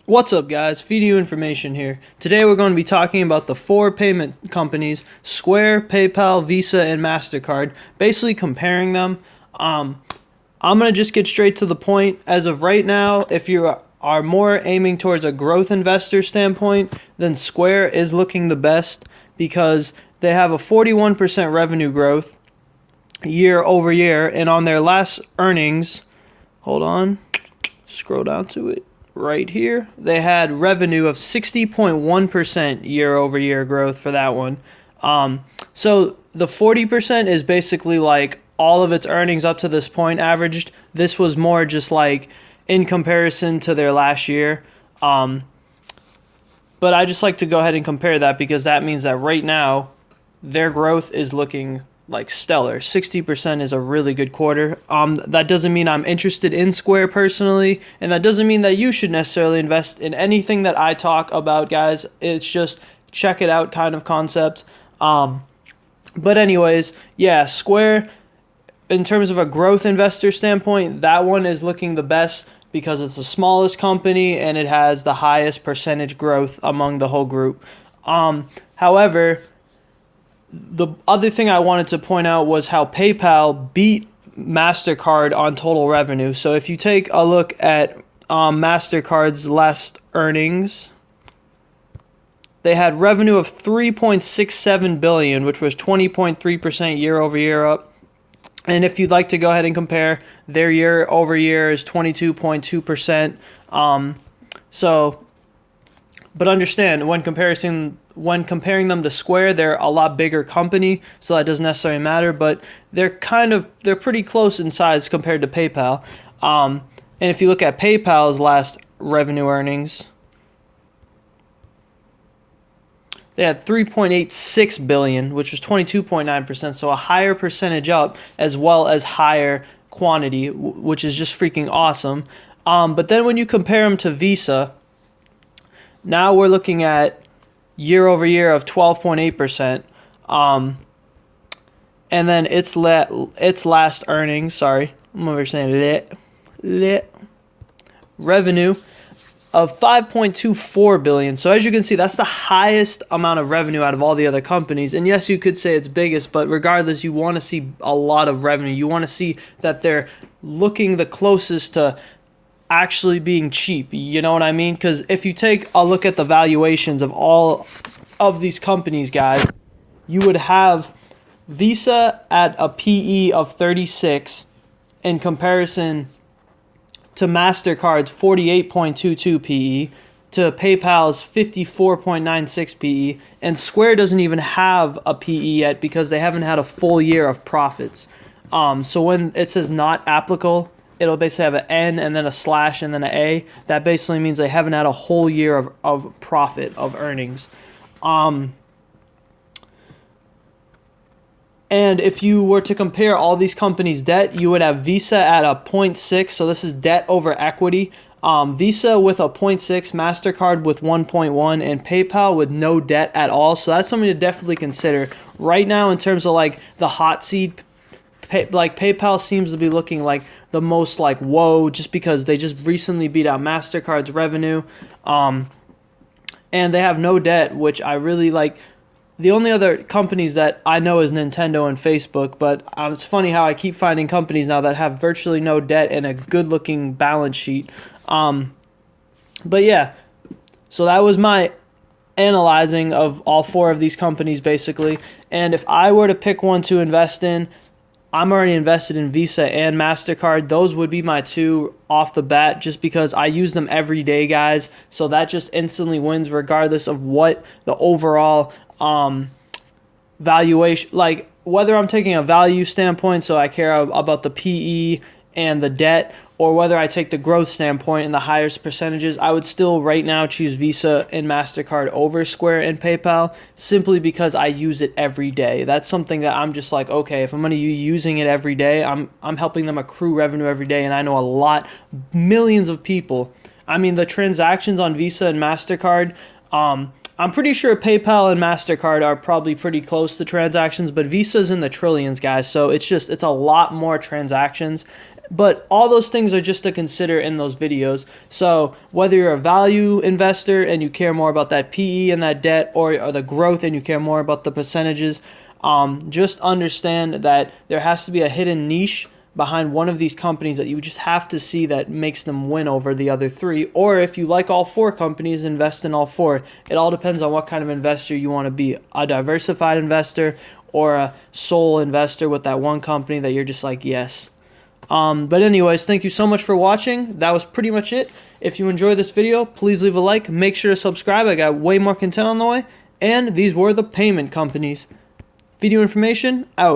What's up, guys? Feeding you information here. Today we're going to be talking about the four payment companies: Square, PayPal, Visa, and Mastercard. Basically comparing them. I'm going to just get straight to the point. As of right now, if you are more aiming towards a growth investor standpoint, then Square is looking the best because they have a 41% revenue growth year over year, and on their last earnings, hold on, scroll down to it. Right here, they had revenue of 60.1% year over year growth for that one. So the 40% is basically like all of its earnings up to this point averaged. This was more just like in comparison to their last year. But I just like to go ahead and compare that because that means that right now their growth is looking like stellar. 60% is a really good quarter. That doesn't mean I'm interested in Square personally, and that doesn't mean that you should necessarily invest in anything that I talk about, guys. It's just check it out kind of concept. But anyways, yeah, Square, in terms of a growth investor standpoint, that one is looking the best because it's the smallest company and it has the highest percentage growth among the whole group. However, the other thing I wanted to point out was how PayPal beat Mastercard on total revenue. So if you take a look at Mastercard's last earnings, they had revenue of $3.67 billion, which was 20.3% year over year up. And if you'd like to go ahead and compare, their year over year is 22.2%. But understand, when comparing them to Square, they're a lot bigger company, so that doesn't necessarily matter. But they're pretty close in size compared to PayPal. And if you look at PayPal's last revenue earnings, they had $3.86 billion, which was 22.9%, so a higher percentage up as well as higher quantity, which is just freaking awesome. But then when you compare them to Visa, now we're looking at year over year of 12.8%. And then its last earnings, sorry, I'm over saying revenue of $5.24 billion. So as you can see, that's the highest amount of revenue out of all the other companies. And yes, you could say it's biggest, but regardless, you want to see a lot of revenue. You want to see that they're looking the closest to actually being cheap. You know what I mean? Because if you take a look at the valuations of all of these companies, guys, you would have Visa at a PE of 36 in comparison to Mastercard's 48.22 PE, to PayPal's 54.96 PE, and Square doesn't even have a PE yet because they haven't had a full year of profits. So when it says not applicable, it'll basically have an N and then a slash and then an A. That basically means they haven't had a whole year of profit, of earnings. And if you were to compare all these companies' debt, you would have Visa at a 0.6, so this is debt over equity. Visa with a 0.6, Mastercard with 1.1, and PayPal with no debt at all. So that's something to definitely consider. Right now, in terms of like the hot seat, PayPal seems to be looking like the most like whoa, just because they just recently beat out Mastercard's revenue, and they have no debt, which I really like. The only other companies that I know is Nintendo and Facebook, but it's funny how I keep finding companies now that have virtually no debt and a good-looking balance sheet. But yeah, so that was my analyzing of all four of these companies, basically. And if I were to pick one to invest in, I'm already invested in Visa and Mastercard. Those would be my two off the bat just because I use them every day, guys. So that just instantly wins regardless of what the overall valuation, like whether I'm taking a value standpoint, so I care about the PE and the debt, or whether I take the growth standpoint and the highest percentages, I would still right now choose Visa and Mastercard over Square and PayPal simply because I use it every day. That's something that I'm just like, okay, if I'm going to be using it every day, I'm helping them accrue revenue every day, and I know a lot, millions of people. I mean, the transactions on Visa and Mastercard, I'm pretty sure PayPal and Mastercard are probably pretty close to transactions, but Visa's in the trillions, guys. So it's a lot more transactions. But all those things are just to consider in those videos. So whether you're a value investor and you care more about that PE and that debt, or the growth and you care more about the percentages, just understand that there has to be a hidden niche behind one of these companies that you just have to see that makes them win over the other three. Or if you like all four companies, invest in all four. It all depends on what kind of investor you want to be. A diversified investor or a sole investor with that one company that you're just like, yes. But anyways, thank you so much for watching. That was pretty much it. If you enjoyed this video, please leave a like. Make sure to subscribe. I got way more content on the way. And these were the payment companies. Video information out.